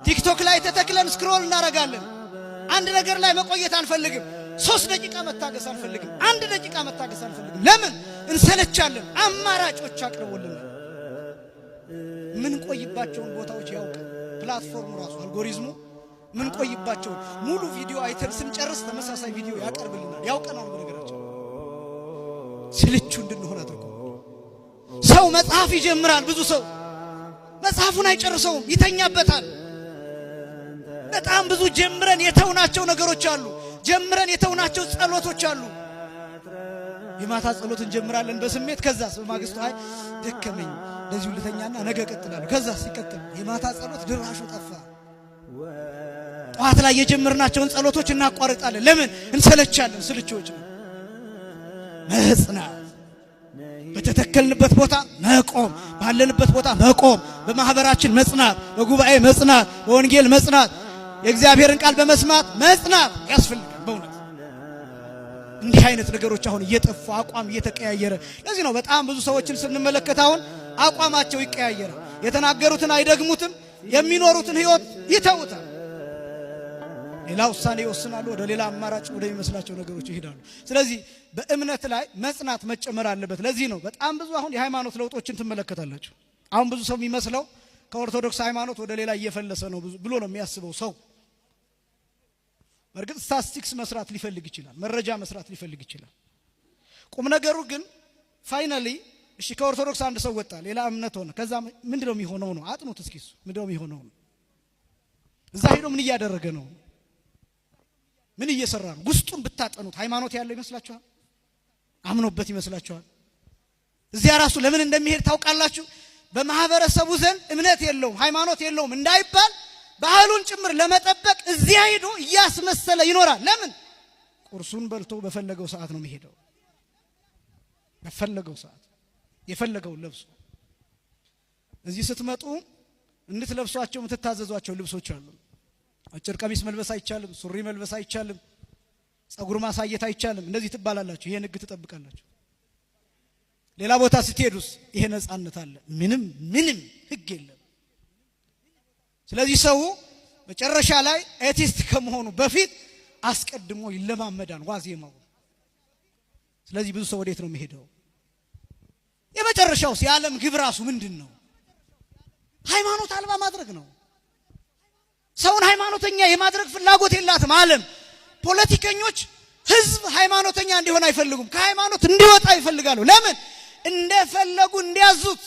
ቲክቶክ ላይ ተተክለን ስክሮል እናረጋለን። አንድ ነገር ላይ መቆየት አንፈልግም። 3 ደቂቃ መታገስ አንፈልግም። 1 ደቂቃ መታገስ አንፈልግም። ለምን እንሰለቻለን? አማራጮች አቅርቦልናል። ምን ቆይባቸውን ቦታዎች ያውቃል ፕላትፎርሙ ራሱ አልጎሪዝሙ። ምን ቆይባቸው ሙሉ ቪዲዮ አይተን ስንጨርስ ተመሳሳይ ቪዲዮ ያቀርብልናል። ያውቀናል። በነገራችን ስልቹ እንድንሆን አድርጎ ሰው መጽሐፍ ይጀምራል። ብዙ ሰው መጽሐፉን አይጨርሰውም፣ ይተኛበታል። በጣም ብዙ ጀምረን የተውናቸው ነገሮች አሉ። ጀምረን የተውናቸው ጸሎቶች አሉ። የማታ ጸሎት እንጀምራለን በስሜት ከዛስ በማግስቱ አይ ደከመኝ ለዚሁ ልተኛና ነገ ቀጥላለሁ። ከዛስ ሲቀጥል የማታ ጸሎት ድራሹ ጠፋ። ጠዋት ላይ የጀመርናቸውን ጸሎቶች እናቋርጣለን። ለምን? እንሰለቻለን። ስልቾች ነው። መጽናት፣ በተተከልንበት ቦታ መቆም፣ ባለንበት ቦታ መቆም፣ በማህበራችን መጽናት፣ በጉባኤ መጽናት፣ በወንጌል መጽናት፣ የእግዚአብሔርን ቃል በመስማት መጽናት ያስፈልጋል። በእውነት እንዲህ አይነት ነገሮች አሁን እየጠፉ አቋም እየተቀያየረ፣ ለዚህ ነው በጣም ብዙ ሰዎችን ስንመለከት አሁን አቋማቸው ይቀያየራል። የተናገሩትን አይደግሙትም፣ የሚኖሩትን ህይወት ይተውታል። ሌላ ውሳኔ ይወስናሉ፣ ወደ ሌላ አማራጭ ወደ የሚመስላቸው ነገሮች ይሄዳሉ። ስለዚህ በእምነት ላይ መጽናት መጨመር አለበት። ለዚህ ነው በጣም ብዙ አሁን የሃይማኖት ለውጦችን ትመለከታላችሁ። አሁን ብዙ ሰው የሚመስለው ከኦርቶዶክስ ሃይማኖት ወደ ሌላ እየፈለሰ ነው ብሎ ነው የሚያስበው ሰው። በእርግጥ ስታቲስቲክስ መስራት ሊፈልግ ይችላል፣ መረጃ መስራት ሊፈልግ ይችላል። ቁም ነገሩ ግን ፋይናሊ እሺ ከኦርቶዶክስ አንድ ሰው ወጣ፣ ሌላ እምነት ሆነ። ከዛ ምንድነው የሚሆነው ነው? አጥኑት እስኪ እሱ ምንድነው የሚሆነው ነው? እዛ ሄዶ ምን እያደረገ ነው? ምን እየሰራ ነው? ውስጡን ብታጠኑት ሃይማኖት ያለው ይመስላችኋል? አምኖበት ይመስላችኋል? እዚያ ራሱ ለምን እንደሚሄድ ታውቃላችሁ? በማህበረሰቡ ዘንድ እምነት የለውም ሃይማኖት የለውም እንዳይባል ባህሉን ጭምር ለመጠበቅ እዚያ ሄዶ እያስመሰለ ይኖራል። ለምን? ቁርሱን በልቶ በፈለገው ሰዓት ነው የሚሄደው። በፈለገው ሰዓት የፈለገውን ለብሶ። እዚህ ስትመጡ እንድትለብሷቸው የምትታዘዟቸው ልብሶች አሉ። አጭር ቀሚስ መልበስ አይቻልም፣ ሱሪ መልበስ አይቻልም፣ ጸጉር ማሳየት አይቻልም። እንደዚህ ትባላላችሁ። ይሄን ህግ ትጠብቃላችሁ። ሌላ ቦታ ስትሄዱስ ይሄ ነፃነት አለ። ምንም ህግ የለም። ስለዚህ ሰው መጨረሻ ላይ ኤቲስት ከመሆኑ በፊት አስቀድሞ ይለማመዳል ዋዜማው። ስለዚህ ብዙ ሰው ወዴት ነው የሚሄደው? የመጨረሻው የዓለም ግብ ራሱ ምንድነው? ሃይማኖት አልባ ማድረግ ነው። ሰውን ሃይማኖተኛ የማድረግ ፍላጎት የላትም ዓለም። ፖለቲከኞች ህዝብ ሃይማኖተኛ እንዲሆን አይፈልጉም፣ ከሃይማኖት እንዲወጣ ይፈልጋሉ። ለምን? እንደፈለጉ እንዲያዙት